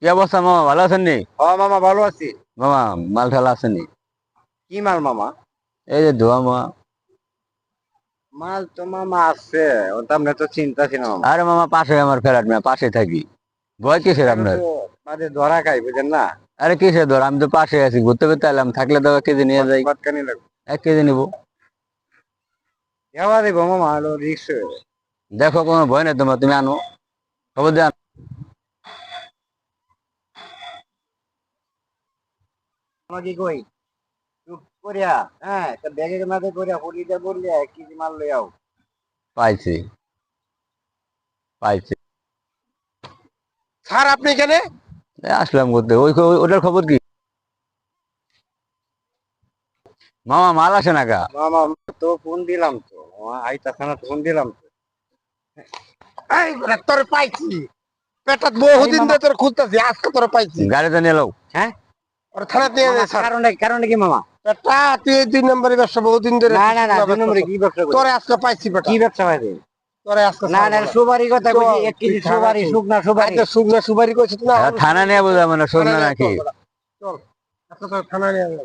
কি অবস্থা মামা, ভালো আছেন নি? মামা ভালো আছি। মামা, মাল ঠালা আছেন নি? কি মাল মামা? এই যে ধোয়া মামা। মাল তো মামা আছে, ওটা আমরা তো চিন্তা ছিল মামা। আরে মামা, পাশে আমার ফ্ল্যাট, না পাশে থাকি। ভয় কিসের এটা আপনার? তো মাঝে ধরা খাই বুঝেন না। আরে কিসের ধর, আমি তো পাশে আছি, ঘুরতে ঘুরতে এলাম, থাকলে তো 1 কেজি নিয়ে যাই। বাটকানি লাগবে। 1 কেজি নিবো। দেওয়া দেবো মামা, হলো রিক্স হয়ে যাবে। দেখো, কোনো ভয় নেই তোমার, তুমি আনো, খবর দেন। মামা কি কই, চুপ করিয়া, হ্যাঁ তা ব্যাগের মাঝে করিয়া হুড়িটা বললি 1 কেজি মাল লই আও। পাইছি, পাইছি। স্যার আপনি এখানে? আসলাম ঘুরতে, ওটার খবর কি? মামা, মাল আসে না কা? মামা তো ফোন দিলাম তো, মামা আইতাছে না, ফোন দিলাম তো। এই বেটা, তোর পাইছি, পেটাত এই বহুদিন মামা, ধরে তোর খুঁজতেছি, আজকে তোর পাইছি। গাড়িতে নিয়ে যাও। হ্যাঁ ওর থানা দিয়ে মামা, দে স্যার। কারণটা কি মামা? বেটা তুই এই 2 নম্বরই ব্যবসা বহুদিন ধরে না না না, শুকনা 2 নম্বরে বেচতেছ। কি ব্যবসা করি? তোরে আজকে পাইছি বেটা, কি ব্যবসা পাইছে? তোরে আজকে না ছাড়বো না, না। সুপারি কথা বলছি, চল 1 কেজি থানা সুপারি, চল। শুকনা সুপারি। আজকে শুকনা সুপারি করছিস না, হ্যাঁ, আমি থানা নিয়ে বোঝাবো না, থানা শুননা নিয়ে নাকি? চল বেটা, চল আজকে তোর থানা নিয়ে যাবো।